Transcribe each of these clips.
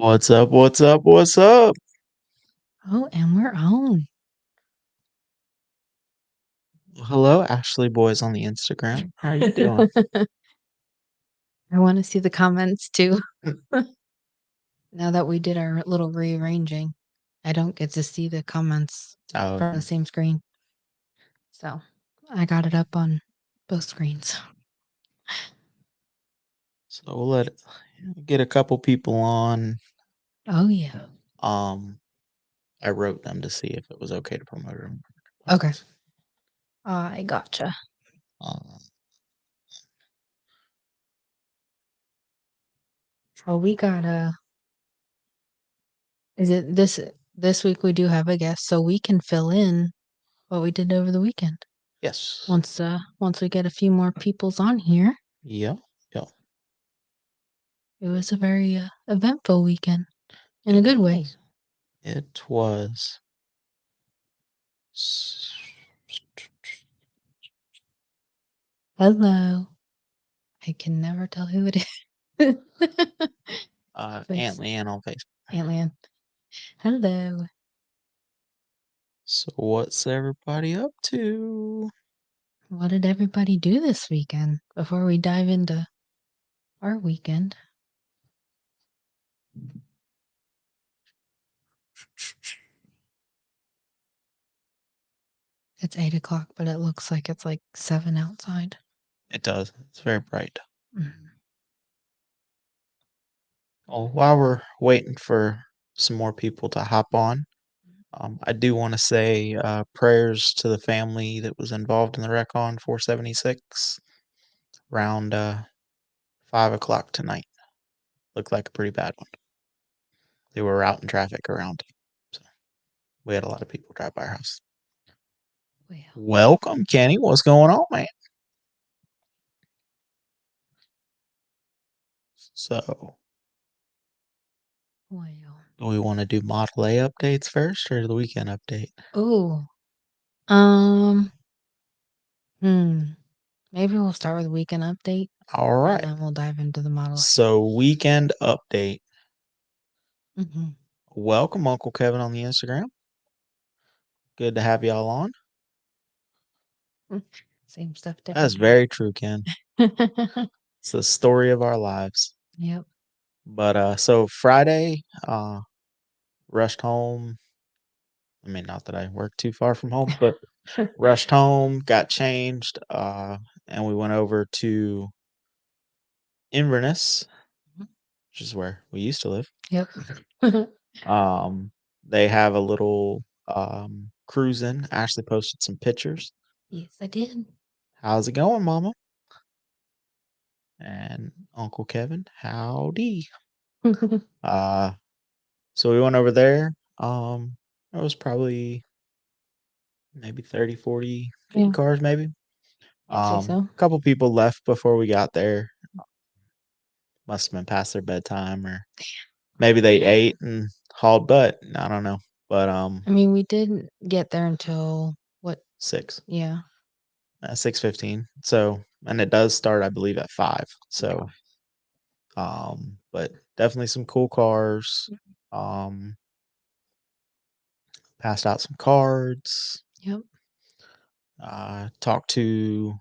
What's up? What's up? What's up? Oh, and we're on. Hello, Ashley Boys on the Instagram. How are you doing? I want to see the comments too. Now that we did our little rearranging, I don't get to see the comments Oh, from the same screen. So I got it up on both screens. so we'll get a couple people on. Oh, yeah. I wrote them to see if it was okay to promote them. Okay. I gotcha. Uh, Well, we got is it this week we do have a guest, so we can fill in what we did over the weekend. yes. Once we get a few more peoples on here. Yeah. Yeah. It was a very eventful weekend in a good way. It was. Hello. I can never tell who it is. Aunt Leanne on Facebook. Aunt Leanne. Hello. So what's everybody up to? What did everybody do this weekend before we dive into our weekend? It's 8 o'clock, but it looks like it's like 7 outside. It does. It's very bright. Mhm. Well, while we're waiting for some more people to hop on, I do want to say prayers to the family that was involved in the wreck on 476 around 5 o'clock tonight. Looked like a pretty bad one. They were out in traffic around. So we had a lot of people drive by our house. Well, Welcome, Kenny. What's going on, man? So, well. do we want to do Model A updates first or the weekend update? Oh. Um. Maybe we'll start with weekend update. All And right. then we'll dive into the model. So, weekend update. Mm-hmm. Welcome, Uncle Kevin on the Instagram. Good to have y'all on. Same stuff, different. That's very true, Ken. It's the story of our lives. Yep. But so Friday, rushed home. I mean, not that I work too far from home, but rushed home, got changed, and we went over to Inverness, which is where we used to live. Yep. They have a little cruising. Ashley posted some pictures. Yes, I did. How's it going, Mama? And Uncle Kevin, howdy. Uh, so we went over there. It was probably maybe 30, 40, 50 Yeah. cars, maybe. I'd say so. A couple people left before we got there. Must have been past their bedtime, or maybe they ate and hauled butt. I don't know. But I mean, we didn't get there until what? 6, Yeah. 6:15. So, and it does start, I believe, at 5. So, but definitely some cool cars. Um, Passed out some cards. Yep. Talked to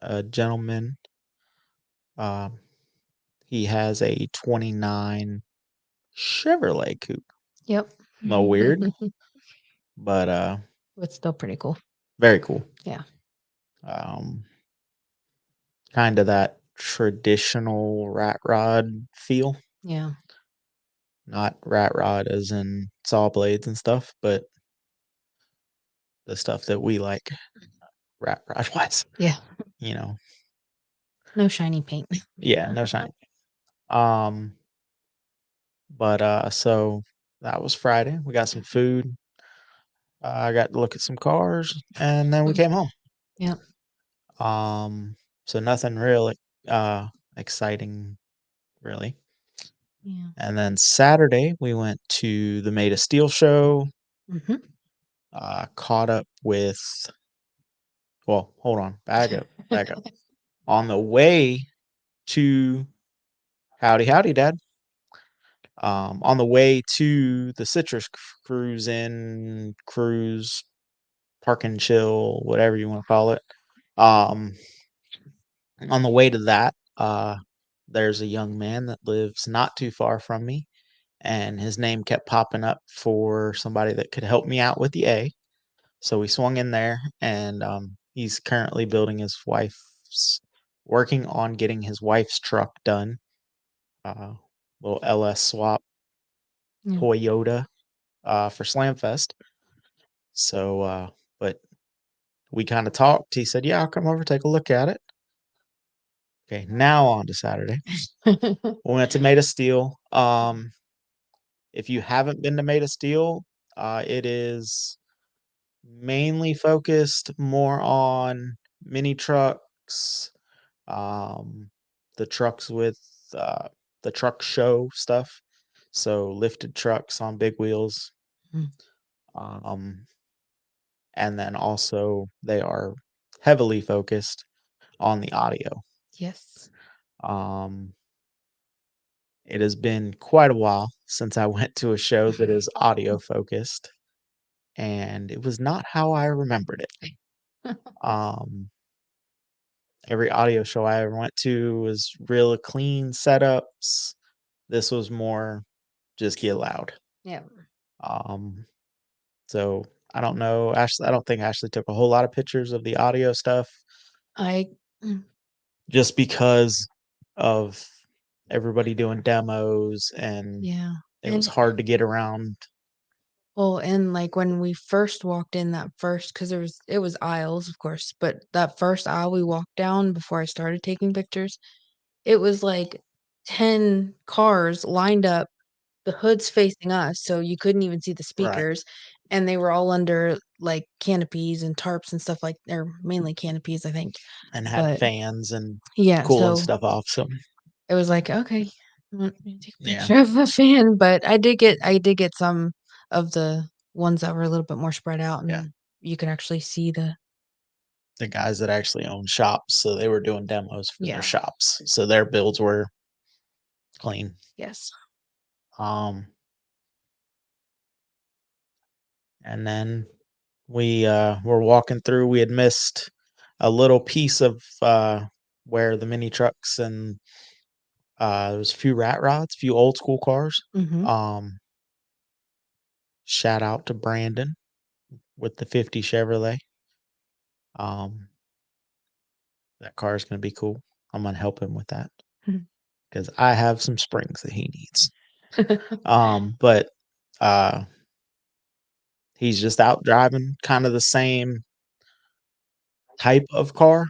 a gentleman. Um, he has a 29 Chevrolet coupe. Yep. A little weird, but But still pretty cool. very cool. Yeah. Um, kind of that traditional rat rod feel. Yeah. Not rat rod as in saw blades and stuff, but the stuff that we like rat rod wise. Yeah. You know. No shiny paint. Yeah, no shine. Um, but so that was Friday. We got some food. I got to look at some cars, and then we came home. Yep. So nothing really exciting, really. Yeah. And then Saturday we went to the Made of Steel show. Mm-hmm. Caught up with. Well, hold on, back up, back up. On the way to Howdy, Dad. On the way to the Citrus cruise, park and chill, whatever you wanna call it, um, on the way to that, there's a young man that lives not too far from me, and his name kept popping up for somebody that could help me out with the A. So we swung in there, and he's currently working on getting his wife's truck done. Uh, little LS swap Yeah. Toyota for Slamfest. So, but we kind of talked. He said, "Yeah, I'll come over take a look at it." Okay, now on to Saturday. We went to Made of Steel. If you haven't been to Made of Steel, it is mainly focused more on mini trucks, um, the trucks with uh, the truck show stuff. So lifted trucks on big wheels. Mm. Um, and then also they are heavily focused on the audio. Yes. Um, it has been quite a while since I went to a show that is audio focused, and it was not how I remembered it. Um, every audio show I ever went to was real clean setups. This was more just get loud. Yeah. Um, so I don't know. Ashley, I don't think Ashley took a whole lot of pictures of the audio stuff I mm, just because of everybody doing demos and yeah. it was And hard to get around. well, and like when we first walked in that first, because it was aisles, of course, but that first aisle we walked down before I started taking pictures, it was like 10 cars lined up, the hoods facing us, so you couldn't even see the Right. speakers, and they were all under, like, canopies and tarps and stuff like or mainly canopies, I think. And had But fans and yeah, cooling so stuff off. So it was like, "Okay, you want me to take a yeah, picture of a fan?" But I did get some of the ones that were a little bit more spread out, yeah. and you could actually see the The guys that actually own shops, so they were doing demos for their yeah, shops. So their builds were clean. yes. Um, and then we were walking through. We had missed a little piece of where the mini trucks and there was a few rat rods, a few old school cars. Mhm. Um, shout out to Brandon with the 50 Chevrolet. Um, that car is going to be cool. I'm going to help him with that because I have some springs that he needs. But uh, he's just out driving kind of the same type of car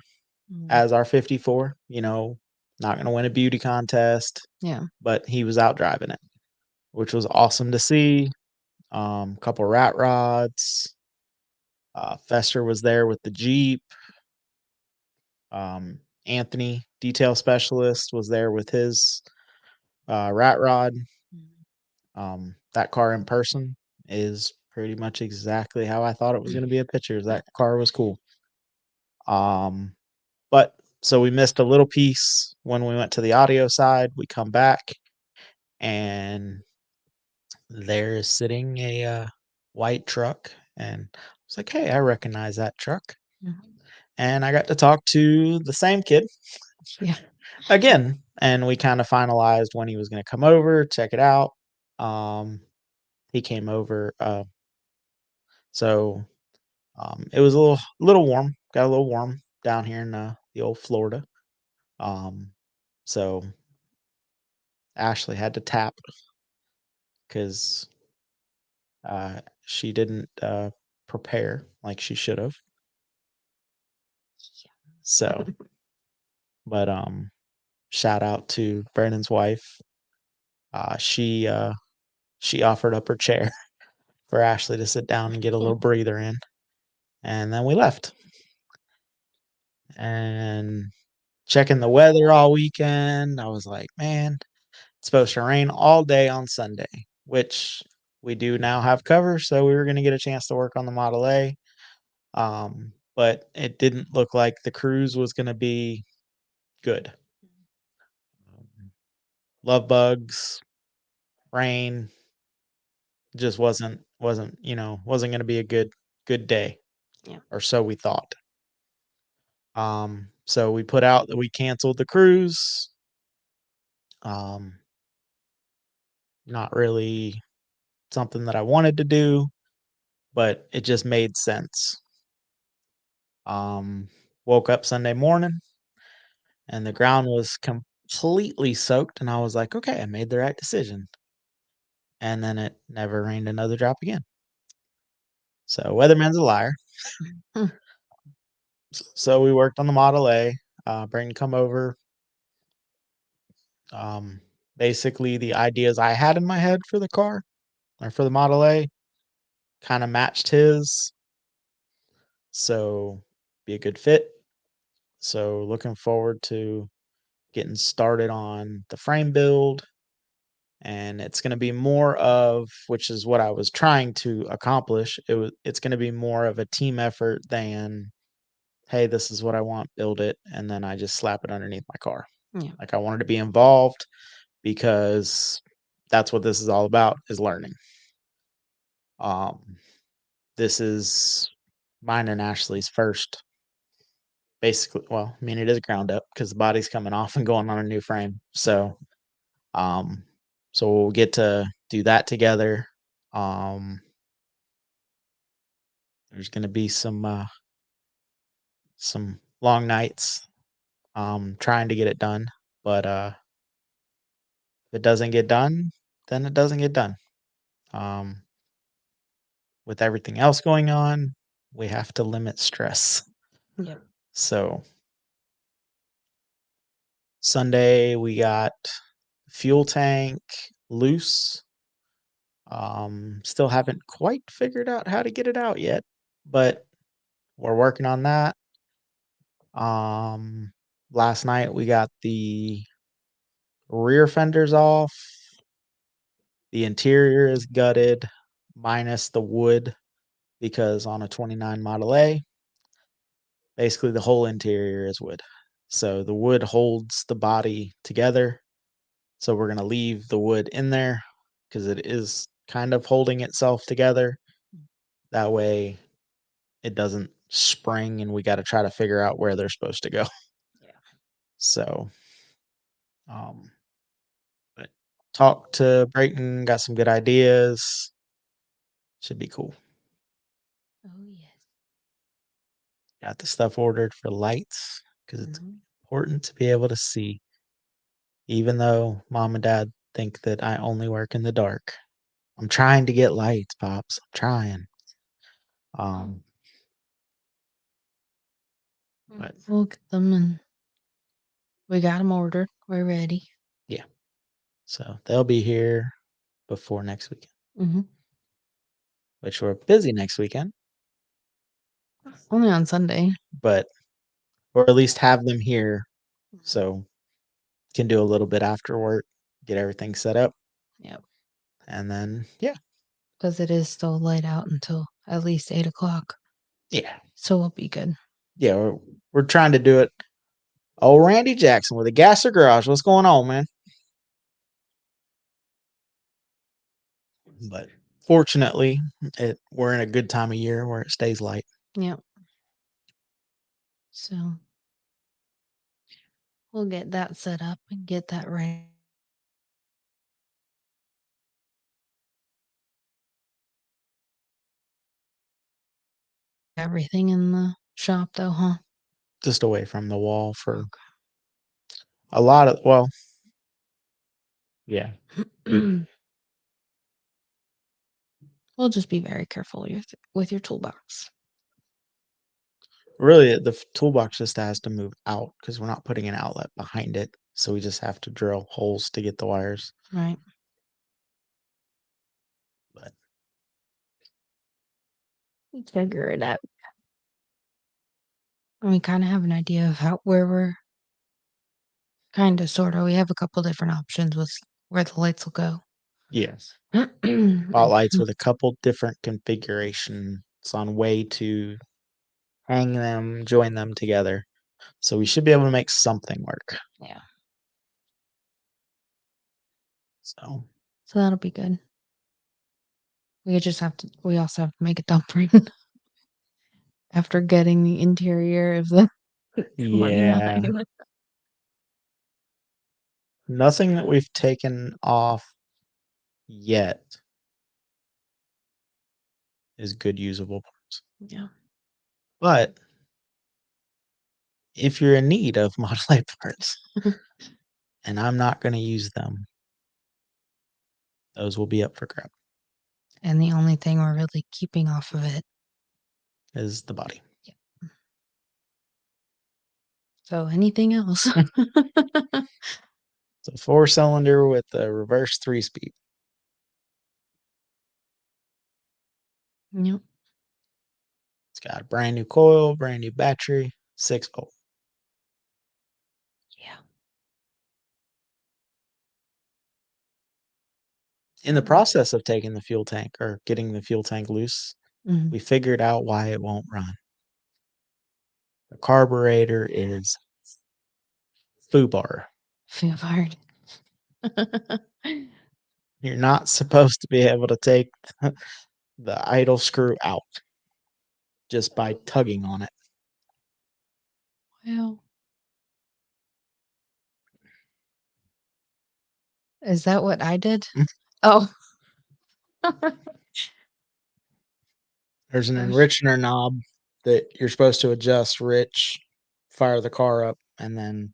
Mm, as our 54. Not going to win a beauty contest, yeah. but he was out driving it, which was awesome to see. Couple rat rods. Fester was there with the Jeep. Anthony, detail specialist, was there with his rat rod. Mm. That car in person is pretty much exactly how I thought it was going to be in pictures. That car was cool. Um, but so we missed a little piece when we went to the audio side. We come back and there is sitting a white truck, and I was like, "Hey, I recognize that truck." Mhm. And I got to talk to the same kid Yeah. again, and we kind of finalized when he was going to come over, check it out. Um, he came over, so it was a little warm, got a little warm down here in the old Florida. Um, so Ashley had to tap because she didn't prepare like she should have. So, but shout out to Brandon's wife. She offered up her chair for Ashley to sit down and get a little breather in, and then we left. And checking the weather all weekend, I was like, man, it's supposed to rain all day on Sunday, which we do now have cover, so we were going to get a chance to work on the Model A. But it didn't look like the cruise was going to be good. Love bugs, rain, just wasn't gonna be a good day, Yeah. or so we thought. So we put out that we canceled the cruise. Um, Not really something that I wanted to do, but it just made sense. Um, Woke up Sunday morning and the ground was completely soaked, and I was like, "Okay, I made the right decision." And then it never rained another drop again. So weatherman's a liar. Hmm. So we worked on the Model A. Brayden come over. Um, Basically, the ideas I had in my head for the car or for the Model A kind of matched his. So be a good fit. So looking forward to getting started on the frame build, and it's going to be more of, which is what I was trying to accomplish. It's going to be more of a team effort than, hey, this is what I want, build it, and then I just slap it underneath my car. Yeah. Like, I wanted to be involved because that's what this is all about, is learning. Um this is mine and Ashley's first, basically, well, I mean, it is ground up because the body's coming off and going on a new frame. Um so we'll get to do that together. Um there's going to be some long nights trying to get it done, but if it doesn't get done, then it doesn't get done. Um with everything else going on, we have to limit stress. Yeah. So Sunday we got fuel tank loose. Still haven't quite figured out how to get it out yet, but we're working on that. Um, Last night we got the rear fenders off. The interior is gutted, minus the wood, because on a 29 Model A, basically the whole interior is wood. So the wood holds the body together. So we're going to leave the wood in there because it is kind of holding itself together. That way it doesn't spring and we got to try to figure out where they're supposed to go. Yeah. So, um, but talked to Brayton, got some good ideas. Should be cool. Oh yes. Got the stuff ordered for lights because it's Mhm. important to be able to see, even though mom and dad think that I only work in the dark. I'm trying to get lights, pops. I'm trying. Um, but We'll get them and we got them ordered. We're ready. yeah, so they'll be here before next weekend, Hmm. which we're busy next weekend, Only on Sunday. but or at least have them here so can do a little bit after work, get everything set up, Yep. and then yeah, Because it is still light out until at least 8 o'clock. yeah, So we'll be good. yeah. We're trying to do it. Oh, Randy Jackson with a Gasser Garage. What's going on, man? But fortunately, we're in a good time of year where it stays light. Yep. So we'll get that set up and get that right. Everything in the shop though, huh? Just away from the wall for Okay. a lot of, well, yeah, We'll just be very careful with your toolbox. really the toolbox just has to move out because we're not putting an outlet behind it. So we just have to drill holes to get the wires. Right. But We figure it out. And we kind of have an idea of where we're kind of sort of. We have a couple different options with where the lights will go. yes, And spotlights with a couple different configurations on way to hang them, join them together. So we should be able to make something work. yeah. So So that'll be good. We also have to make a dump run after getting the interior of the money Yeah. line. Nothing that we've taken off yet is good usable parts. Yeah. But if you're in need of Model A parts and I'm not gonna use them, those will be up for grab, And the only thing we're really keeping off of it. is the body. So anything else? It's a 4-cylinder with a reverse 3-speed. Yep. It's got a brand new coil, brand new battery, 6-volt. Yeah. In the process of taking the fuel tank or getting the fuel tank loose, Mhm. we figured out why it won't run. The carburetor is FUBAR. Feel hard. You're not supposed to be able to take the idle screw out just by tugging on it. Well, is that what I did? Mm. Oh. There's an Gosh. enrichener knob that you're supposed to adjust rich, fire the car up, and then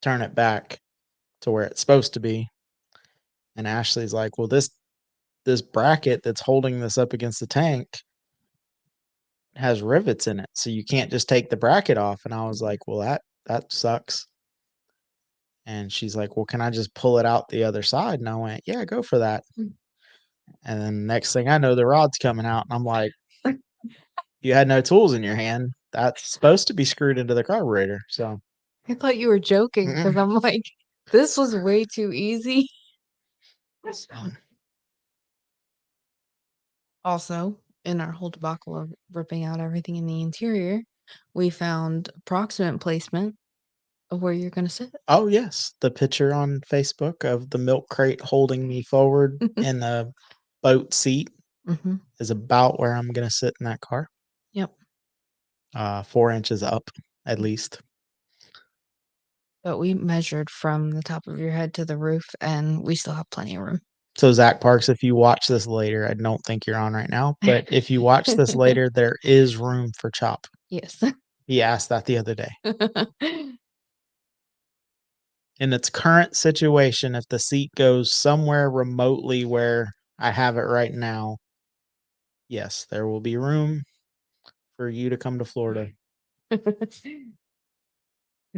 turn it back to where it's supposed to be. And Ashley's like, "Well, this bracket that's holding this up against the tank has rivets in it, so you can't just take the bracket off." And I was like, "Well, that sucks." And she's like, "Well, can I just pull it out the other side?" And I went, "Yeah, go for that." Mm. And then next thing I know, the rod's coming out, and I'm like, "You had no tools in your hand. That's supposed to be screwed into the carburetor." So, I thought you were joking because mm-mm. I'm like, this was way too easy. Also, in our whole debacle of ripping out everything in the interior, we found approximate placement of where you're gonna sit. Oh, yes, the picture on Facebook of the milk crate holding me forward in the boat seat Mhm. is about where I'm gonna sit in that car. Yep. 4 inches up at least. But we measured from the top of your head to the roof, and we still have plenty of room. So, Zach Parks, if you watch this later, I don't think you're on right now, but if you watch this later, there is room for Chop. Yes. He asked that the other day. In its current situation, if the seat goes somewhere remotely where I have it right now, yes, there will be room for you to come to Florida. I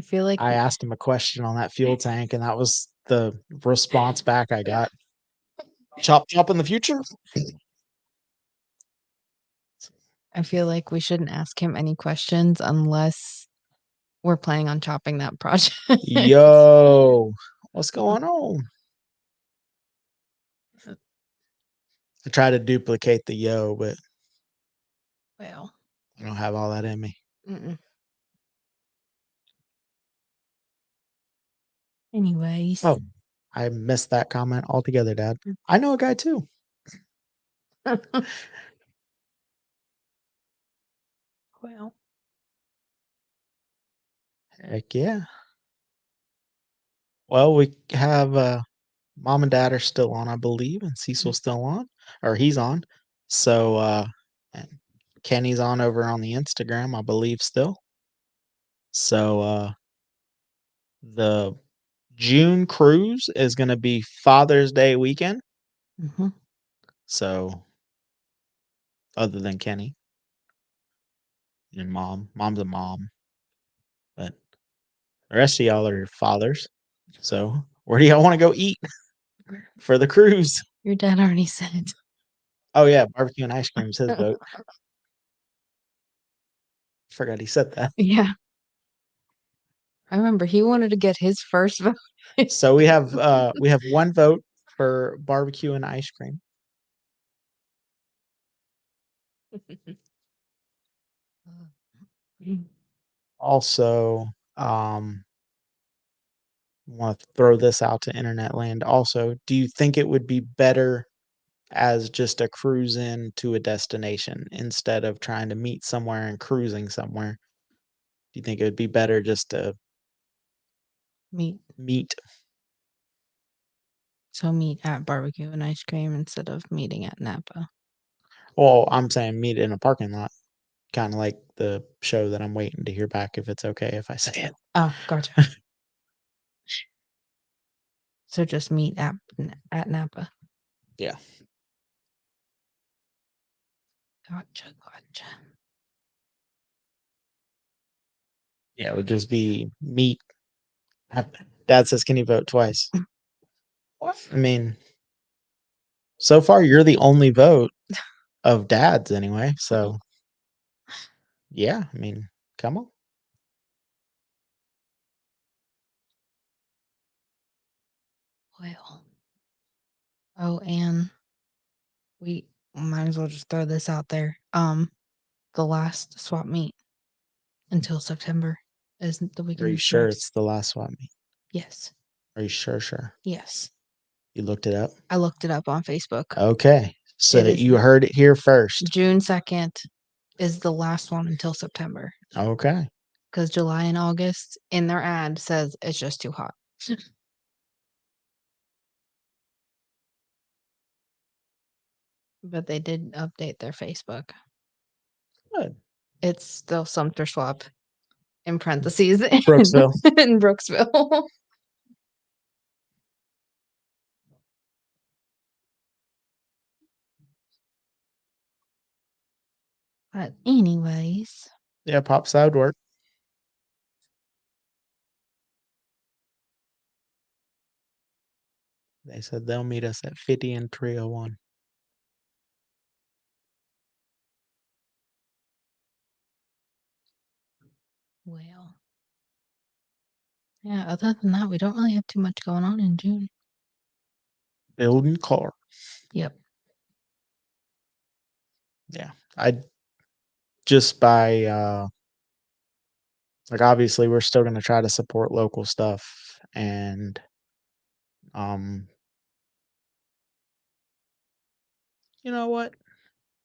feel like I asked him a question on that fuel tank, and that was the response back I got. Chop chop in the future? we shouldn't ask him any questions unless we're planning on chopping that project. Yo, what's going on? I try to duplicate the yo, but Well, I don't have all that in me. mm-mm. Anyways. Oh, I missed that comment altogether, Dad. I know a guy too. Well, Heck yeah. Well, we have mom and dad are still on, I believe, and Cecil's still on, or he's on. So and Kenny's on over on the Instagram, I believe still. So the June cruise is gonna be Father's Day weekend. mhm. So other than Kenny and mom. Mom's a mom, but the rest of y'all are fathers. So where do y'all want to go eat for the cruise? Your dad already said. Oh yeah, barbecue and ice cream is his vote. Forgot he said that. Yeah, I remember he wanted to get his first vote. So we have one vote for barbecue and ice cream. Also, want to throw this out to internet land also. Do you think it would be better as just a cruise in to a destination instead of trying to meet somewhere and cruising somewhere? Do you think it would be better just to Meet meet? so meet at barbecue and ice cream instead of meeting at Napa. Well, I'm saying meet in a parking lot, kinda like the show that I'm waiting to hear back if it's okay if I say it. Oh, gotcha. So just meet at Napa. Yeah. Gotcha, gotcha. Yeah, it would just be meet have Dad says, "Can you vote twice?" I mean, so far you're the only vote of dads anyway, Oh, so yeah, I mean, come on. well. Oh, and we might as well just throw this out there. The last swap meet until September is the Are you weekend before sure next. it's the last swap meet? Yes. Are you sure? Yes. You looked it up? I looked it up on Facebook. Okay, so It is you heard it here first. June 2nd is the last one until September Okay. because July and August in their ad says it's just too hot. But they did update their Facebook. Good. It's still Sumter Swap in parentheses Brooksville. in Brooksville. But anyways, Yeah, pop side work. They said they'll meet us at 50 and 301. well, yeah, other than that, we don't really have too much going on in June. Building car. Yep. Yeah. I just by like obviously we're still gonna try to support local stuff and um you know what?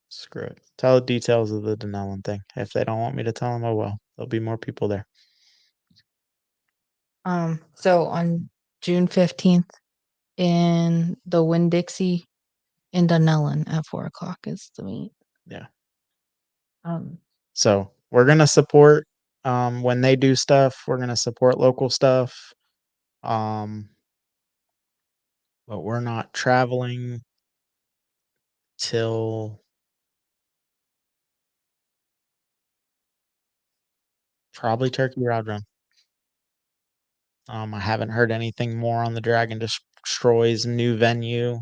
Screw it. Tell the details of the Denellen thing. If they don't want me to tell them, oh well. There'll be more people there. So on June 15th in the Winn-Dixie in Dunellen at 4 o'clock is the meet. Yeah. Um, So we're gonna support when they do stuff, we're gonna support local stuff. Um but we're not traveling till probably Turkey Rod Run. I haven't heard anything more on the Dragon Destroy's new venue,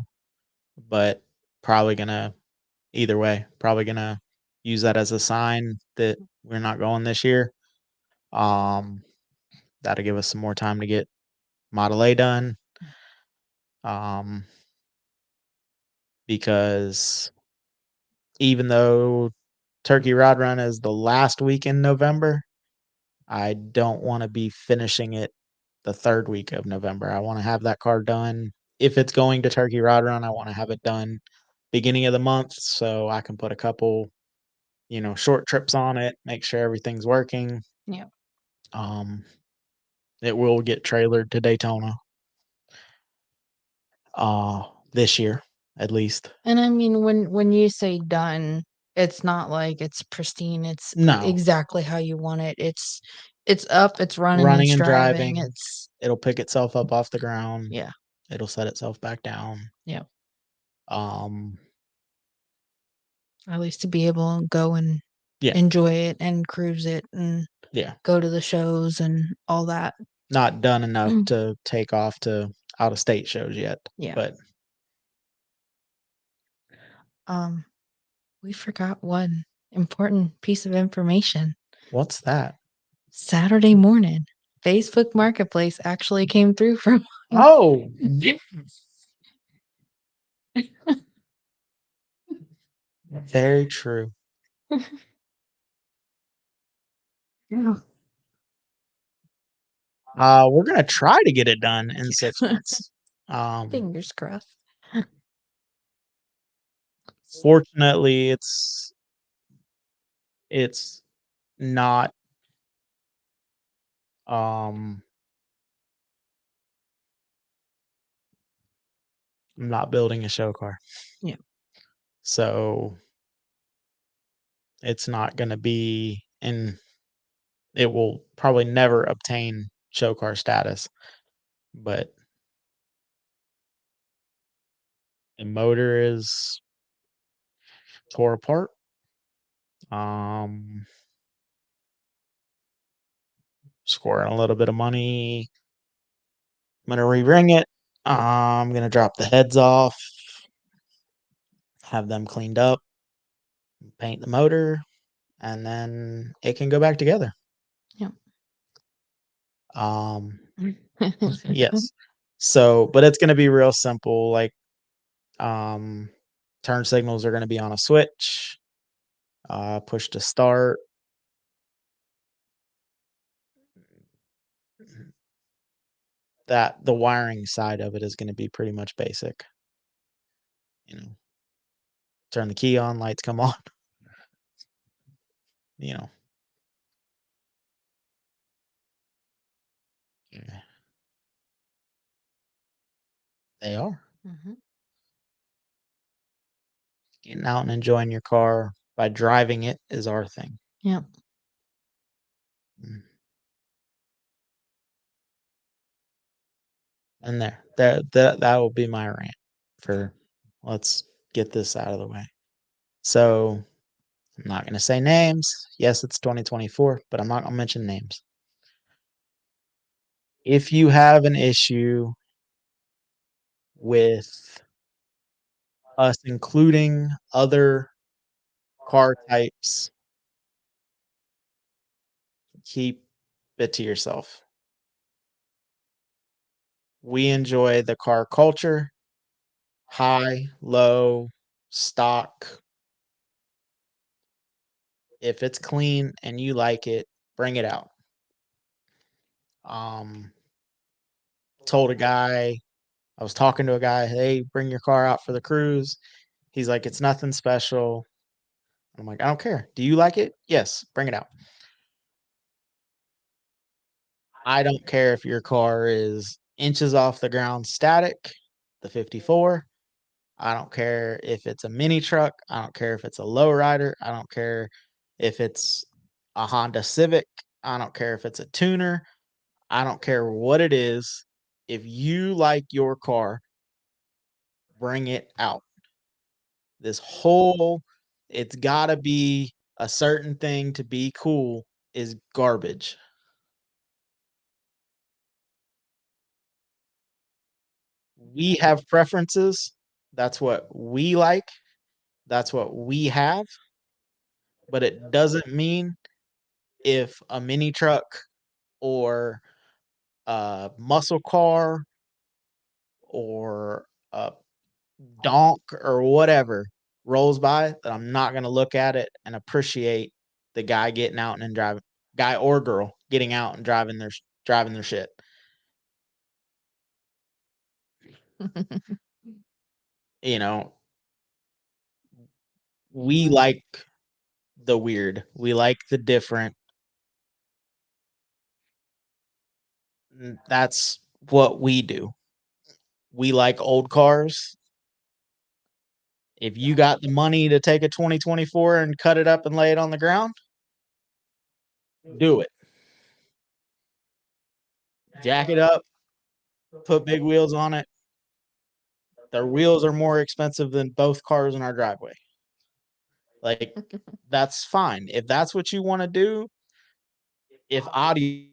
but probably gonna either way, probably gonna use that as a sign that we're not going this year. Um, that'll give us some more time to get Model A done. Um, because even though Turkey Rod Run is the last week in November, I don't want to be finishing it the third week of November. I want to have that car done. If it's going to Turkey Rod Run, I want to have it done beginning of the month so I can put a couple, short trips on it, make sure everything's working. yeah. Um, it will get trailered to Daytona this year at least. And I mean, when you say done, it's not like it's pristine. It's No, exactly how you want it. It's up. It's running and running and striving. driving, It's it'll pick itself up off the ground. yeah, It'll set itself back down. yeah. Um, At least to be able to go and yeah, enjoy it and cruise it and yeah. go to the shows and all that. Not done enough to take off to out of state shows yet, Yeah. but Um, we forgot one important piece of information. what's that? Saturday morning, Facebook Marketplace actually came through from Oh, very true. Yeah. We're gonna try to get it done in 6 months. Um, Fingers crossed. Fortunately, it's not, um I'm not building a show car. Yeah. So, it's not gonna be in it will probably never obtain show car status, but the motor is tore apart. Um, Scoring a little bit of money. I'm gonna re-ring it. I'm gonna drop the heads off, have them cleaned up, paint the motor, and then it can go back together. Yeah. Um, yes. So, but it's gonna be real simple, like, um, turn signals are gonna be on a switch, push to start. That the wiring side of it is gonna be pretty much basic, you know, turn the key on, lights come on, you know. Yeah, they are. Mhm. Getting out and enjoying your car by driving it is our thing. Yeah. Mm, and that will be my rant for let's get this out of the way. So, I'm not gonna say names. Yes, it's 2024, but I'm not gonna mention names. If you have an issue with us including other car types, keep it to yourself. We enjoy the car culture, high, low, stock. If it's clean and you like it, bring it out. Um, Told a guy, I was talking to a guy, "Hey, bring your car out for the cruise." He's like, "It's nothing special." I'm like, "I don't care. Do you like it? Yes, bring it out." I don't care if your car is inches off the ground static, the 54. I don't care if it's a mini truck. I don't care if it's a lowrider. I don't care if it's a Honda Civic. I don't care if it's a tuner. I don't care what it is. If you like your car, bring it out. This whole it's gotta be a certain thing to be cool is garbage. We have preferences. That's what we like. That's what we have, but it doesn't mean if a mini truck or a muscle car or a donk or whatever rolls by that I'm not gonna look at it and appreciate the guy getting out and driving guy or girl getting out and driving their shit. You know, we like the weird. We like the different. That's what we do. We like old cars. If you got the money to take a 2024 and cut it up and lay it on the ground, do it. Jack it up, put big wheels on it. Their wheels are more expensive than both cars in our driveway. Like, that's fine. If that's what you wanna do, if audio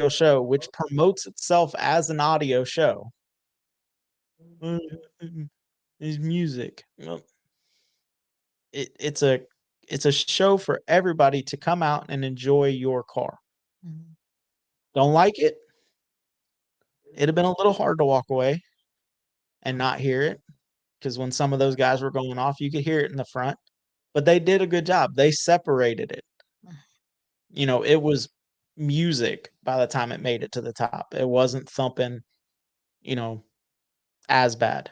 show, which promotes itself as an audio show, is music. Well, it's a show for everybody to come out and enjoy your car. Mhm. Don't like it? It'd have been a little hard to walk away and not hear it, because when some of those guys were going off, you could hear it in the front. but they did a good job. They separated it. It was music by the time it made it to the top. It wasn't thumping, you know, as bad.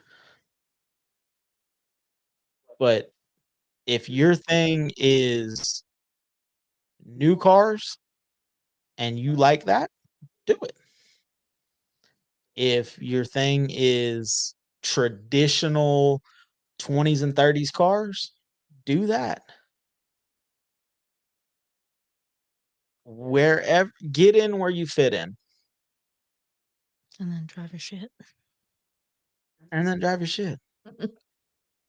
But if your thing is new cars and you like that, do it. If your thing is traditional 20s and 30s cars, do that. Wherever get in where you fit in And then drive your shit. and then drive your shit.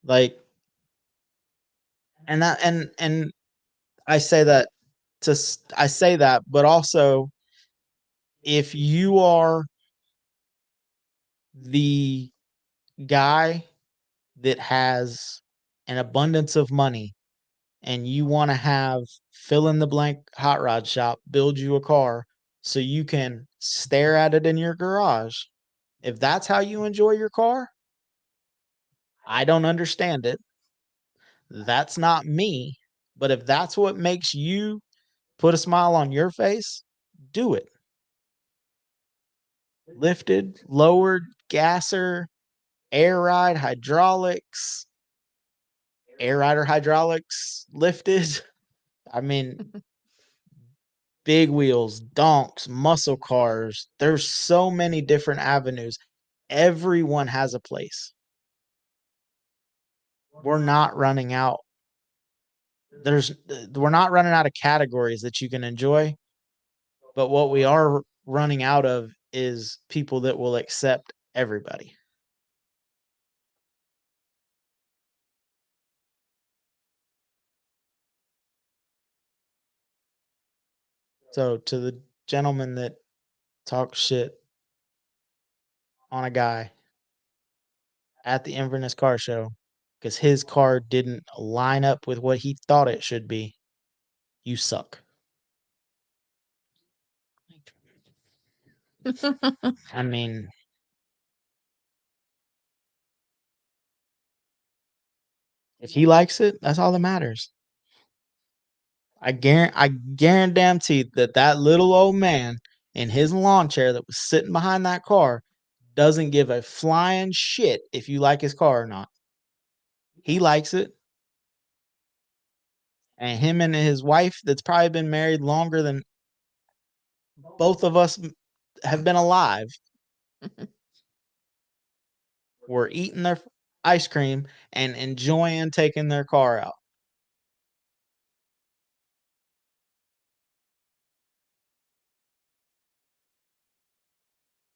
Like and I say that I say that, but also if you are the guy that has an abundance of money and you want to have fill in the blank hot rod shop build you a car so you can stare at it in your garage, if that's how you enjoy your car, I don't understand it. That's not me. But if that's what makes you put a smile on your face, do it. Lifted, lowered, gasser, air ride, hydraulics, air rider hydraulics, lifted. I mean, big wheels, donks, muscle cars. There's so many different avenues. Everyone has a place. We're not running out. We're not running out of categories that you can enjoy, but what we are running out of is people that will accept everybody. So to the gentleman that talks shit on a guy at the Inverness Car Show because his car didn't line up with what he thought it should be, you suck. I mean, if he likes it, that's all that matters. I guarantee that little old man in his lawn chair that was sitting behind that car doesn't give a flying shit if you like his car or not. He likes it. And him and his wife, that's probably been married longer than both of us have been alive, were eating their ice cream and enjoying taking their car out.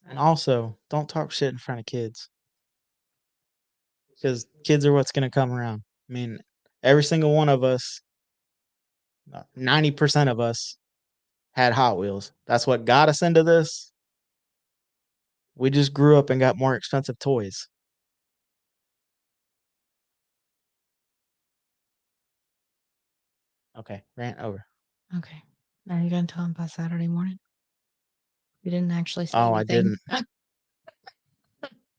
And also, don't talk shit in front of kids because kids are what's going to come around. I mean, every single one of us, 90% of us had Hot Wheels. That's what got us into this. We just grew up and got more expensive toys. Okay, rant over. Okay. Are you gonna tell him about Saturday morning? You didn't actually say Oh, I anything. didn't.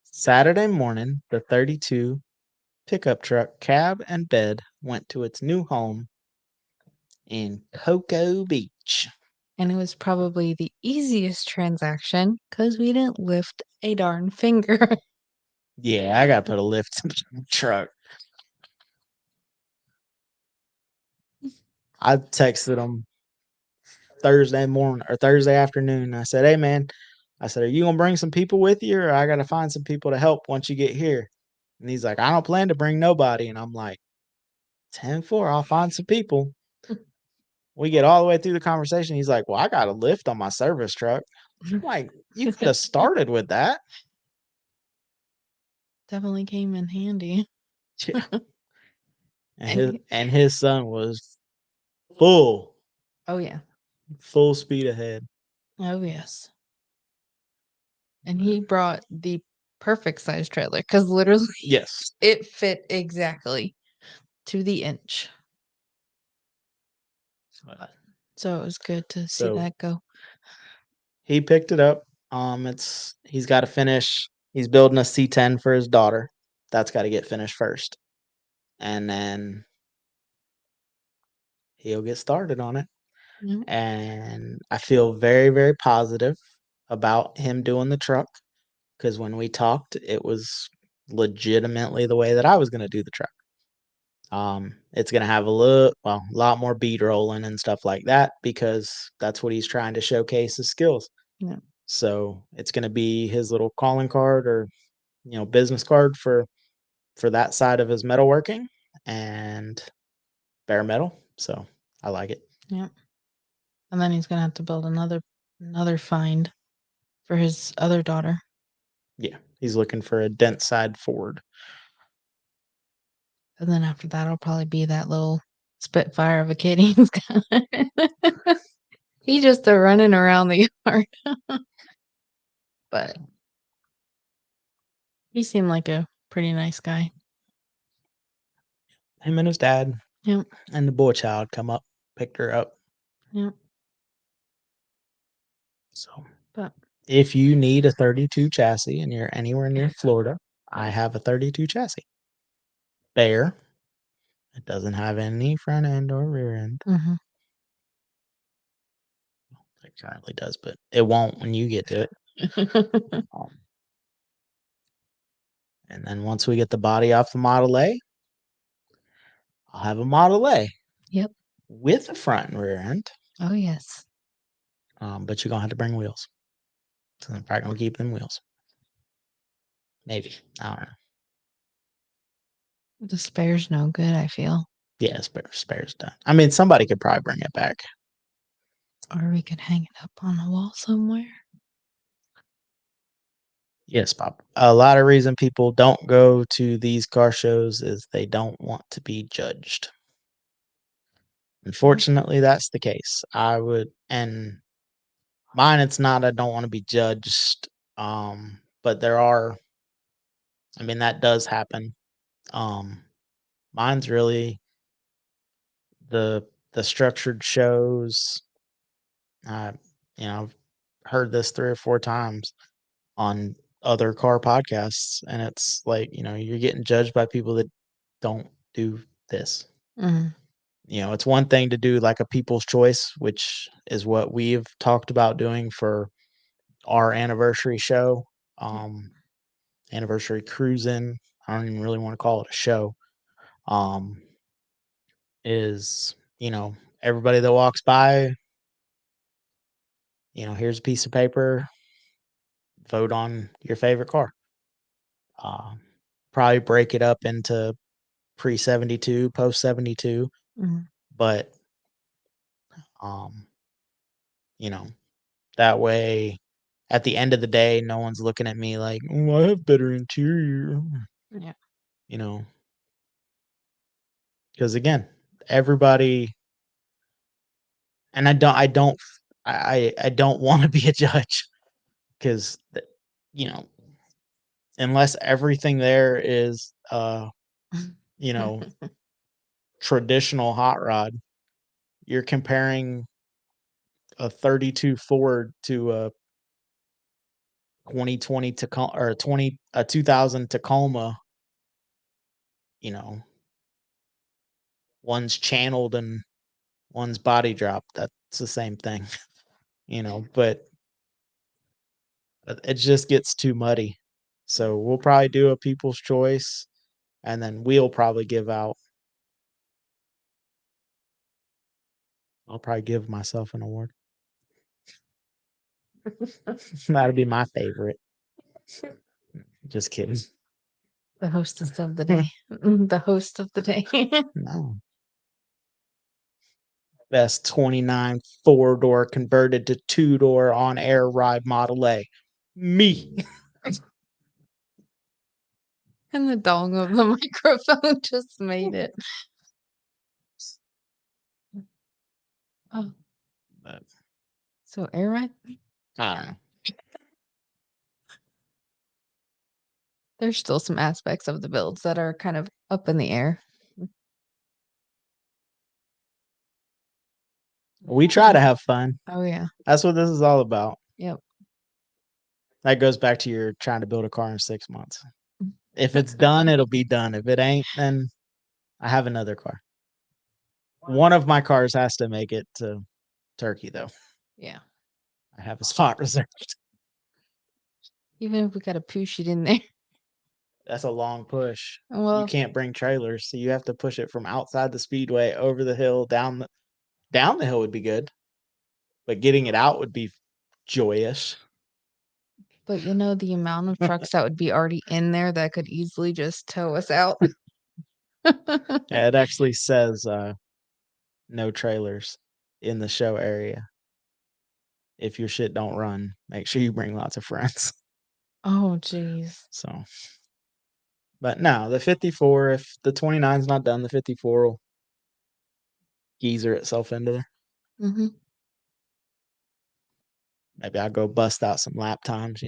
Saturday morning, the 32 pickup truck cab and bed went to its new home in Cocoa Beach. And it was probably the easiest transaction because we didn't lift a darn finger. Yeah, I got to put a lift in the truck. I texted him Thursday morning or Thursday afternoon. I said, "Hey man," I said, "Are you gonna bring some people with you, or I gotta find some people to help once you get here?" And he's like, "I don't plan to bring nobody." And I'm like, 10-4, I'll find some people. We get all the way through the conversation. He's like, "Well, I got a lift on my service truck." I'm like, you could have started with that. Definitely came in handy. Yeah. And his son was full, Oh yeah. full speed ahead. Oh yes. And he brought the perfect size trailer because literally Yes. it fit exactly to the inch. So it was good to see So that go. he picked it up. He's got to finish. He's building a C10 for his daughter. That's got to get finished first, and then he'll get started on it. Yep. And I feel very, very positive about him doing the truck because when we talked, it was legitimately the way that I was going to do the truck. It's gonna have a lot more bead rolling and stuff like that because that's what he's trying to showcase his skills. Yeah. So it's gonna be his little calling card or business card for that side of his metalworking and bare metal. So I like it. Yep. And then he's gonna have to build another find for his other daughter. Yeah, he's looking for a dent side Ford. And then after that, it'll probably be that little Spitfire of a kid he's got. He's just running around the yard. But he seemed like a pretty nice guy. Him and his dad Yep. and the boy child come up, picked her up. Yep. So But if you need a 32 chassis and you're anywhere near Florida, I have a 32 chassis. Bare. It doesn't have any front end or rear end. mhm. It currently does, but it won't when you get to it. Um, and then once we get the body off the Model A, I'll have a Model A Yep. with a front and rear end. Oh yes. But you're gonna have to bring wheels. So I'm probably gonna keep them wheels. Maybe. I don't know. The spare's no good, I feel. Yeah, spare's done. I mean, somebody could probably bring it back. Or we could hang it up on the wall somewhere. Yes, Pop. A lot of reason people don't go to these car shows is they don't want to be judged. Unfortunately, that's the case. I would, and mine, it's not, I don't want to be judged. But there are, I mean, that does happen. Um, mine's really the structured shows. I, I've heard this 3 or 4 times on other car podcasts, and it's like, you're getting judged by people that don't do this. Mhm. It's one thing to do like a people's choice, which is what we've talked about doing for our anniversary show, anniversary cruising. I don't even really want to call it a show. Um, is everybody that walks by, here's a piece of paper, vote on your favorite car. Um, Probably break it up into pre 72, post 72, Mhm. but um, you know that way at the end of the day, no one's looking at me like, "Oh, I have better interior," Yeah. you know, because again, everybody, and I don't want to be a judge because, you know, unless everything there is, you know, traditional hot rod, you're comparing a 32 Ford to a 2020 Tacoma or a 2000 Tacoma, you know, one's channeled and one's body drop. That's the same thing, but it just gets too muddy. So we'll probably do a people's choice and then we'll probably I'll probably give myself an award. That'd be my favorite. Just kidding. The hostess of the day. The host of the day. No. Best 29 4-door converted to 2-door on air ride Model A. Me. And the dong of the microphone just made it. Oh, But so air ride? I don't know. There's still some aspects of the builds that are kind of up in the air. We try to have fun. Oh yeah. That's what this is all about. Yep. That goes back to your trying to build a car in 6 months. If it's done, it'll be done. If it ain't, then I have another car. One of my cars has to make it to Turkey, though. Yeah. I have a spot reserved. Even if we gotta push it in there. That's a long push. You Well, can't bring trailers, so you have to push it from outside the speedway over the hill, down the hill would be good, but getting it out would be joyous. but you know the amount of trucks that would be already in there that could easily just tow us out. Yeah, it actually says no trailers in the show area. If your shit don't run, make sure you bring lots of friends. Oh, jeez. So, but no, the 54, if the 29's not done, the 54 will geezer itself into there. Mm-hmm. Maybe I'll go bust out some lap times,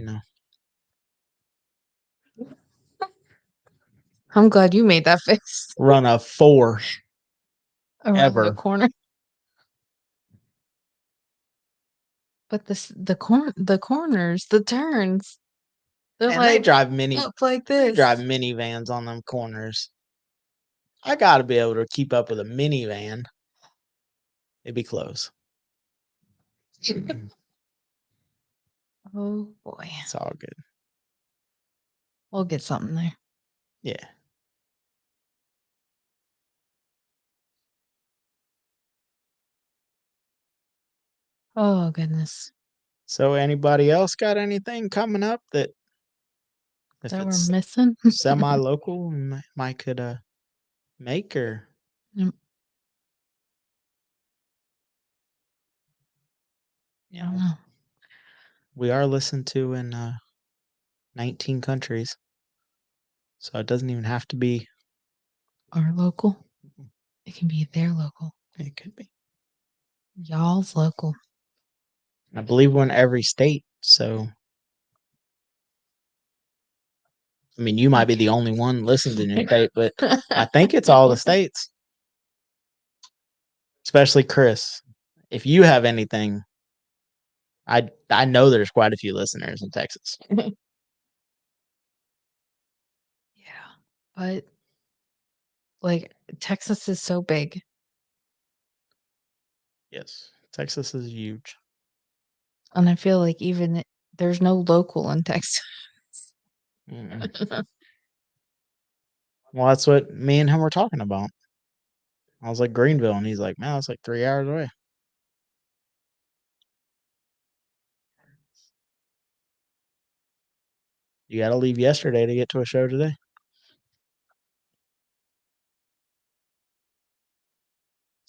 I'm glad you made that face run a 4 around the ever. corner. But the corners, the turns, they're And they like drive up like they this. drive minivans on them corners. I gotta be able to keep up with a minivan. It'd be close. Oh boy, It's all good. we'll get something there. Yeah. Oh goodness, So anybody else got anything coming up that if that we're it's missing. semi-local might could make or Mm, I you don't know know. we are listened to in 19 countries, so it doesn't even have to be. Our local, it can be their local, It could be. y'all's local. I believe we're in every state, so I mean you might be the only one listening to your state, but I think it's all the states. Especially Chris. If you have anything, I know there's quite a few listeners in Texas. Yeah, but like Texas is so big, Yes. Texas is huge. and I feel like there's no local in Texas. Mm-mm. Well, that's what me and him were talking about. I was like Greenville, and he's like, "Man, it's like 3 hours away." You got to leave yesterday to get to a show today.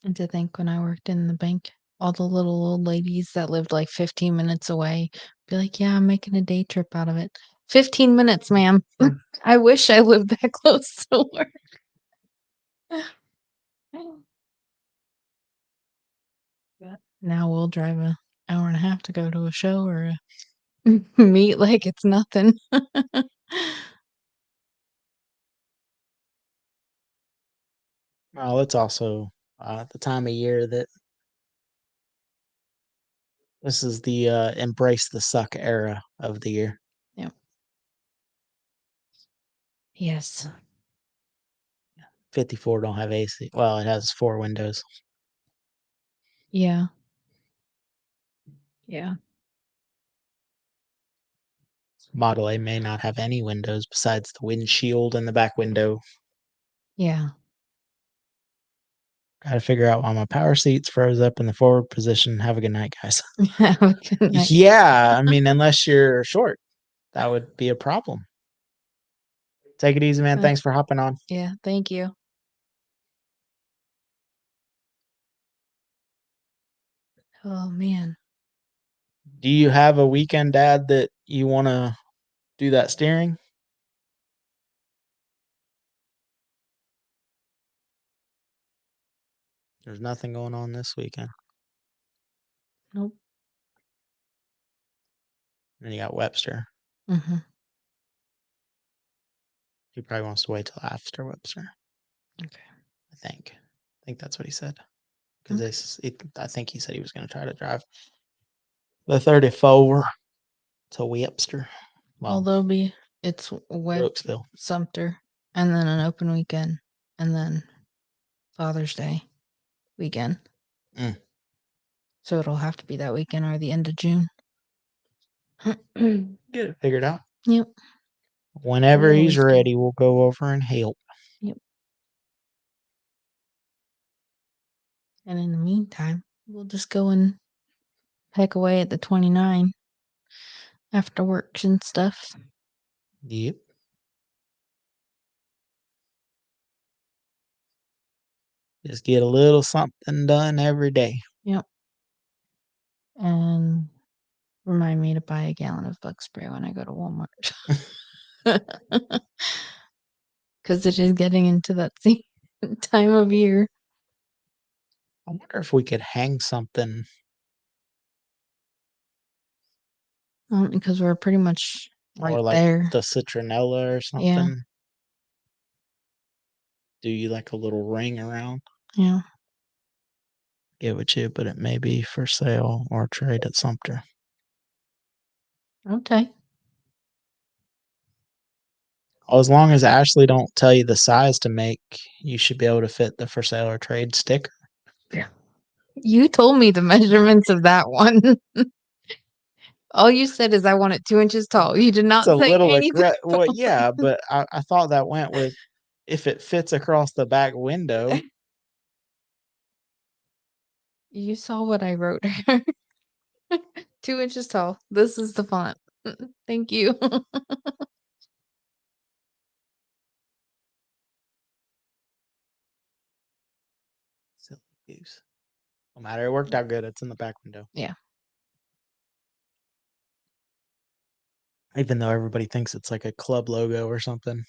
And to think when I worked in the bank, all the little old ladies that lived like 15 minutes away be like, "Yeah, I'm making a day trip out of it." 15 minutes, ma'am. I wish I lived that close to work. But now we'll drive a hour and a half to go to a show or meet like it's nothing. Well, it's also the time of year that this is the embrace the suck era of the year. Yeah. Yes. 54 don't have AC. Well, it has 4 windows. Yeah. Yeah. Model A may not have any windows besides the windshield and the back window. Yeah. Got to figure out why my power seats froze up in the forward position. Have a good night, guys. Have a good night. Yeah, I mean, unless you're short, that would be a problem. Take it easy, man. Thanks for hopping on. Yeah. Thank you. Oh man. Do you have a weekend dad that you want to do that steering? There's nothing going on this weekend. Nope. And you got Webster. Mm-hmm. He probably wants to wait till after Webster. Okay. I think that's what he said. Because I think he said he was going to try to drive the 34 to Webster. Well, It's Web Brooksville. Sumter, and then an open weekend, and then Father's Day weekend. Mm. So it'll have to be that weekend or the end of June. Get it figured out. Yep. Whenever We he's always do. ready, we'll go over and help. Yep. And in the meantime, we'll just go and peck away at the 29 after works and stuff. Yep. Just get a little something done every day. Yep. And remind me to buy a gallon of bug spray when I go to Walmart. Because it is getting into that time of year. I wonder if we could hang something. Because we're pretty much right or like there. the citronella or something. Yeah. Do you like a little ring around? Yeah. Give it to you, but it may be for sale or trade at Sumter. Okay. As long as Ashley don't tell you the size to make, you should be able to fit the for sale or trade sticker. You told me the measurements of that one. All you said is I want it 2 inches tall. You did not It's a say little anything. well, yeah, but I thought that went with if it fits across the back window. You saw what I wrote here. 2 inches tall. This is the font. Thank you. Silly goose. No matter, it worked out good. It's in the back window. Yeah. Even though everybody thinks it's like a club logo or something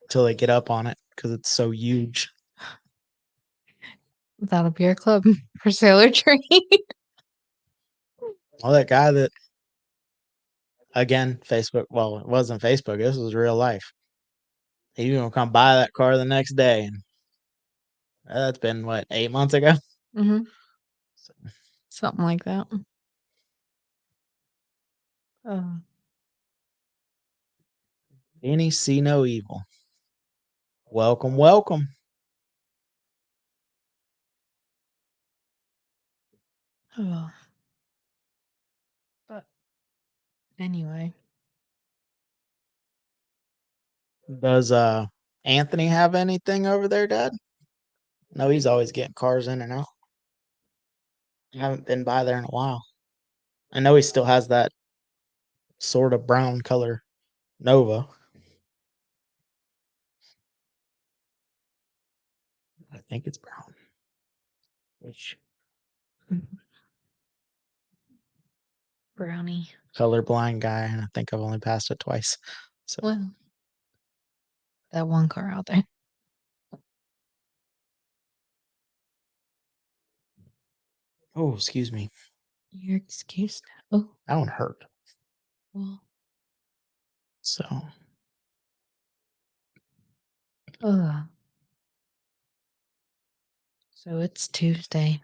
until they get up on it because it's so huge. That'll be our club for Sailor Trade. Well, that guy that, again, Facebook, well, it wasn't Facebook. This was real life. He was going to come buy that car the next day. And that's been, what, 8 months ago? Mm-hmm. Something like that. Any see no evil. Welcome, welcome. Oh. But anyway. Does Anthony have anything over there, Dad? No, he's always getting cars in and out. I haven't been by there in a while. I know he still has that sort of brown color Nova. I think it's brown. Which Brownie. colorblind guy, and I think I've only passed it twice. So Well, that one car out there. oh, excuse me. You're excused. Oh, That one hurt. well. So So it's Tuesday.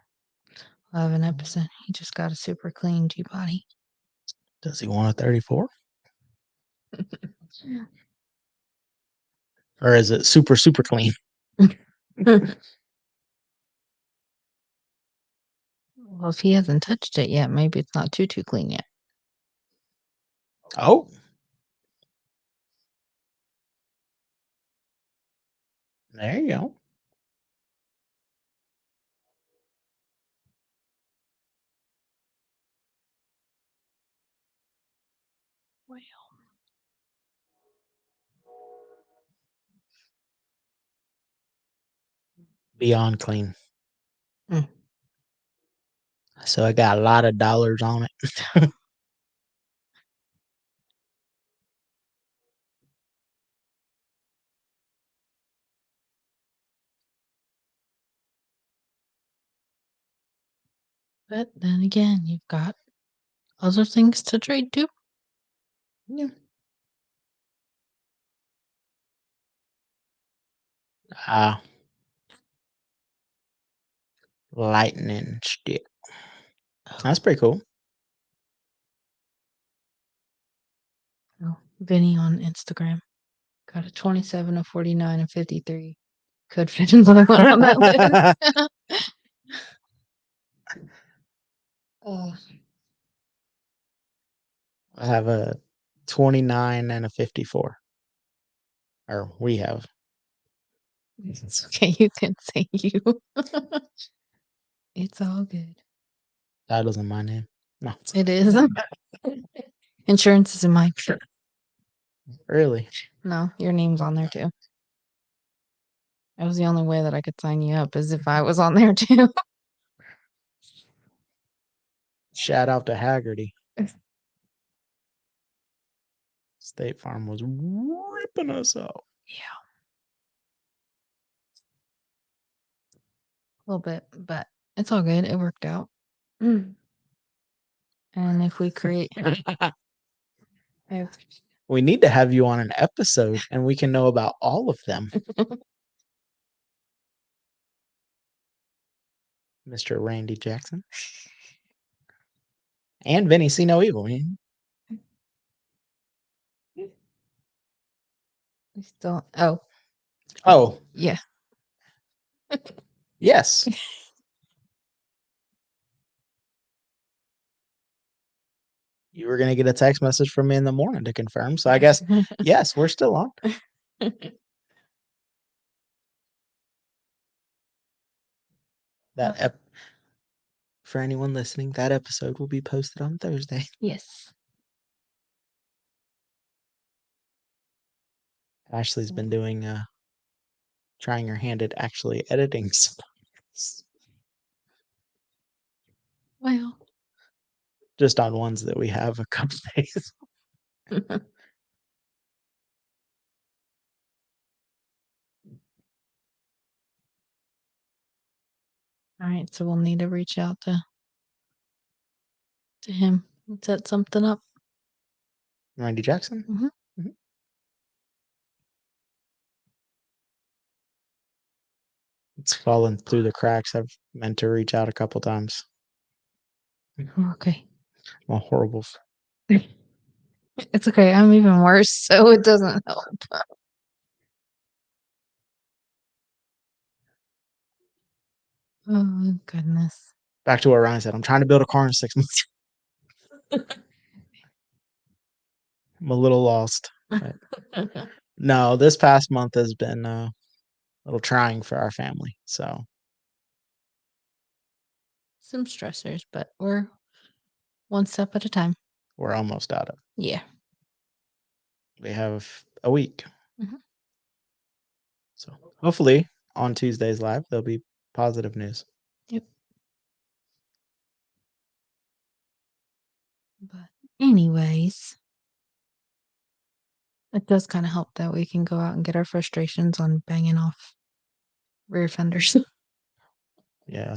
11 episode. He just got a super clean G-body. does he want a 34? Or is it super, super clean? Well, if he hasn't touched it yet, maybe it's not too clean yet. Oh. There you go. Well. Beyond clean. Mm. So I got a lot of dollars on it. But then again, you've got other things to trade too. Yeah. Lightning stick. That's pretty cool. Oh, Vinny on Instagram got a 27, a 49, and 53. Could fit another one on that list. Oh, I have a 29 and a 54. Or we have. it's okay. You can say you. It's all good. Title's in my name. No, It is. Insurance is in my really. No, your name's on there too. That was the only way that I could sign you up is if I was on there too. Shout out to Haggerty. State Farm was ripping us out. Yeah. A little bit, but it's all good. It worked out. And if we create if We need to have you on an episode and we can know about all of them. Mr. Randy Jackson. And Vinny See No Evil. we still oh, Oh, yeah. yes. You were going to get a text message from me in the morning to confirm. So I guess, yes, we're still on. That for anyone listening, that episode will be posted on Thursday. Yes. Ashley's been doing trying her hand at actually editing stuff. Well. Just on ones that we have a couple days. All right, so we'll need to reach out to him and set something up. Randy Jackson. Mhm. It's fallen through the cracks. I've meant to reach out a couple times. Okay. I'm horrible. It's okay. I'm even worse, so it doesn't help. Oh goodness. Back to what Ryan said. I'm trying to build a car in 6 months. I'm a little lost. But no, this past month has been a little trying for our family. So Some stressors, but we're one step at a time. we're almost out of it. Yeah. We have a week. Mhm. So hopefully on Tuesday's live, there'll be positive news. Yep. But anyways, it does kind of help that we can go out and get our frustrations on banging off rear fenders. Yeah.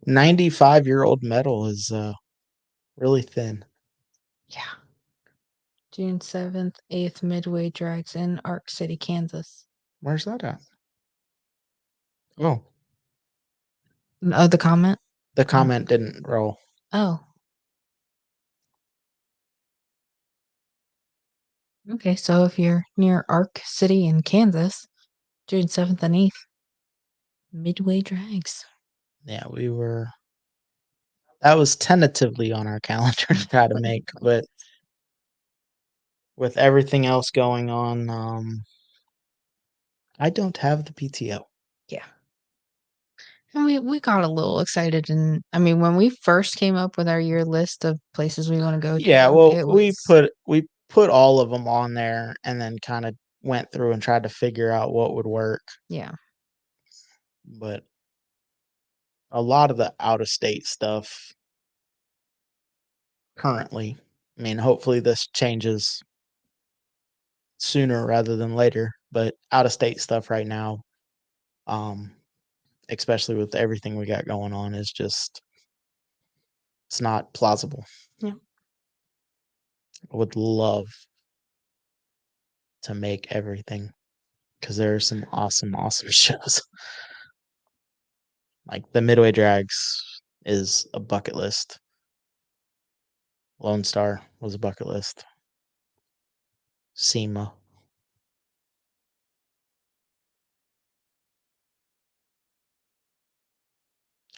95-year-old metal is really thin. Yeah. June 7th, 8th Midway Drags in Ark City, Kansas. Where's that at? Oh, Oh, the comment? the comment didn't roll. Oh. Okay, so if you're near Ark City in Kansas, June 7th and 8th, Midway Drags. Yeah, that was tentatively on our calendar to try to make, but with everything else going on, I don't have the PTO. Yeah. And we got a little excited, and I mean, when we first came up with our year list of places we want to go to, Yeah, well, it we was put all of them on there and then kind of went through and tried to figure out what would work. yeah. But a lot of the out of state stuff currently, I mean, hopefully this changes sooner rather than later, but out of state stuff right now, um, especially with everything we got going on, is just it's not plausible. Yeah. I would love to make everything because there are some awesome, awesome shows. Like the Midway Drags is a bucket list. Lone Star was a bucket list. SEMA.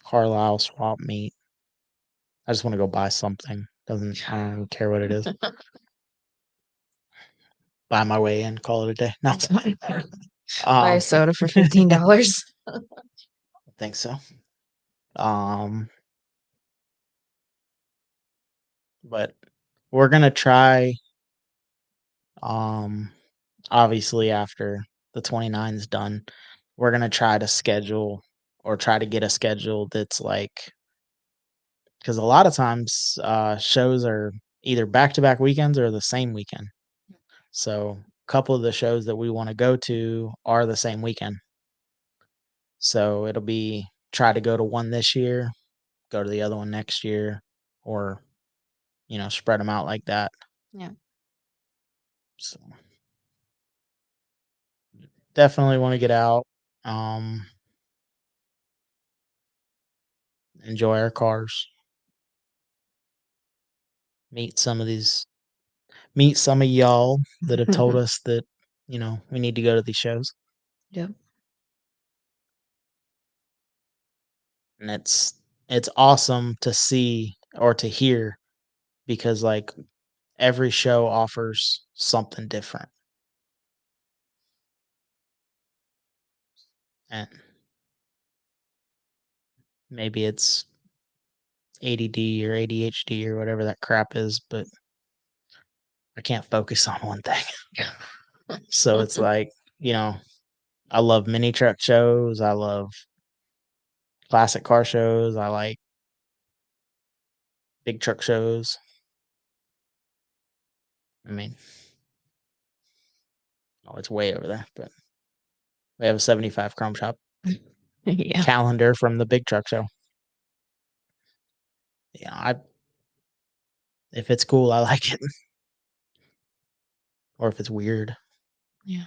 Carlisle swap meet. I just wanna go buy something. I don't care what it is. Buy my way in, call it a day. No. Buy a soda for $15. I think so. Um, but we're gonna try, um, obviously after the 29's done, we're gonna try to schedule or try to get a schedule that's like, because a lot of times shows are either back-to-back weekends or the same weekend. So a couple of the shows that we want to go to are the same weekend. So it'll be try to go to one this year, go to the other one next year, or spread them out like that. Yeah. So definitely want to get out, um, enjoy our cars, meet some of these, meet some of y'all that have told us that we need to go to these shows, Yep. and it's awesome to see or to hear because like every show offers something different. And maybe it's ADD or ADHD or whatever that crap is, but I can't focus on one thing. So it's like, I love mini truck shows. I love classic car shows. I like big truck shows. I mean, oh, it's way over there, but we have a 75 Chrome Shop Yeah. calendar from the big truck show. I if it's cool, I like it. Or if it's weird. Yeah.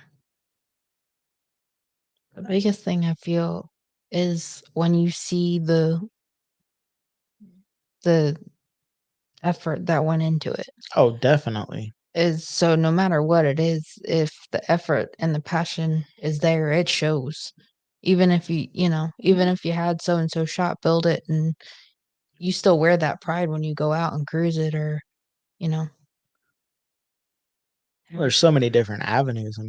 The biggest thing I feel is when you see the effort that went into it. Oh, definitely. Is so no matter what it is, if the effort and the passion is there, it shows. Even if even if you had so and so shot build it and you still wear that pride when you go out and cruise it or, you know. Well, there's so many different avenues. I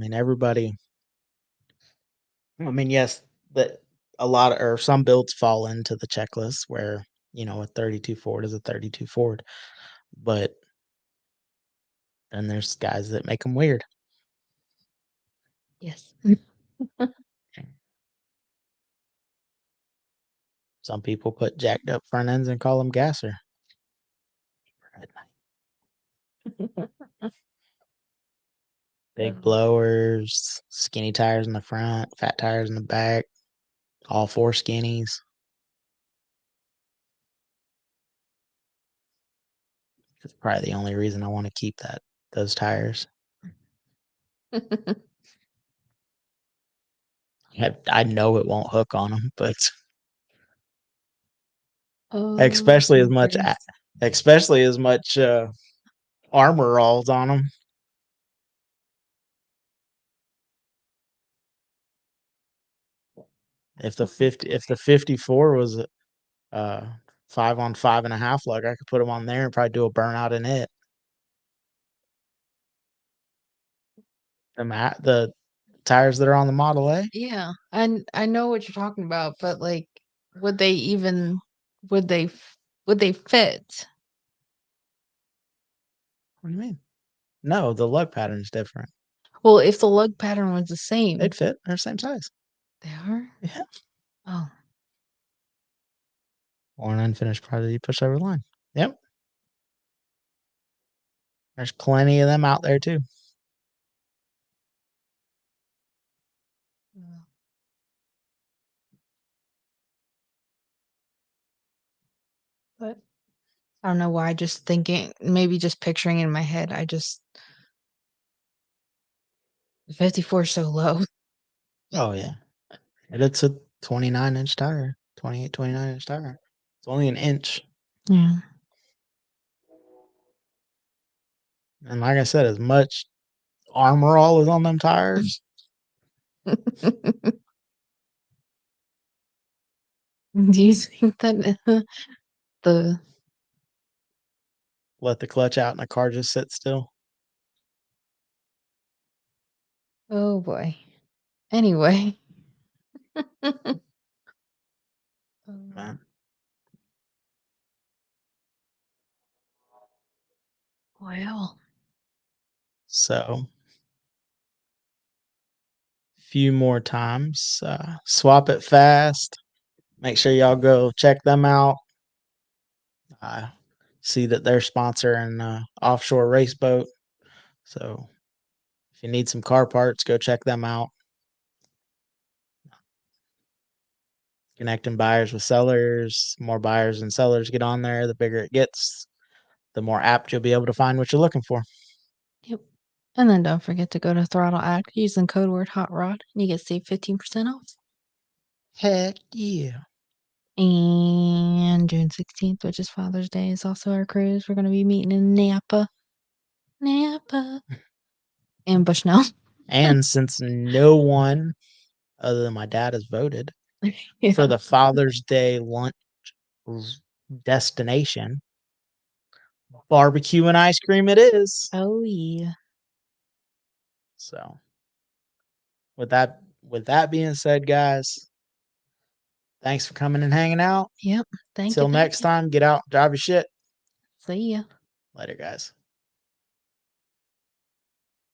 mean, yes, that a lot of, or some builds fall into the checklist where, a 32 Ford is a 32 Ford, but then there's guys that make them weird. Yes. Some people put jacked up front ends and call them gasser. Big blowers, skinny tires in the front, fat tires in the back, all four skinnies. That's probably the only reason I want to keep those tires. I know it won't hook on them, but especially as much armor rolls on them. If the 54 was 5 on 5.5 lug, I could put them on there and probably do a burnout in it. The tires that are on the Model A. Yeah, and I know what you're talking about, but like, would they even would they would they fit? What do you mean? No, the lug pattern's different. Well, if the lug pattern was the same, They'd fit. They're the same size. they are. Yeah. Oh, Or an unfinished product you push over the line. Yep. There's plenty of them out there too. but I don't know why. Just thinking, maybe just picturing in my head, I just 54 is so low. Oh yeah. And it's a 29-inch tire. 28, 29-inch tire. It's only an inch. Yeah. And like I said, as much armor all is on them tires. Do you think that the Let the clutch out and the car just sit still. oh boy. Anyway. Um, Man. well, So few more times. Swap it fast. Make sure y'all go check them out. I see that they're sponsoring offshore race boat. So if you need some car parts, go check them out. Connecting buyers with sellers. More buyers and sellers get on there, the bigger it gets, the more apt you'll be able to find what you're looking for. yep. And then don't forget to go to Throttle Act using code word Hot Rod, and you get save 15% off. Heck yeah. And June 16th, which is Father's Day, is also our cruise. We're going to be meeting in Napa, and Bushnell. And since no one other than my dad has voted Yeah. for the Father's Day lunch destination, barbecue and ice cream it is. Oh yeah. So with that being said, guys, thanks for coming and hanging out. Yep. Thank you. Till next time, get out, drive your shit. See ya. Later, guys.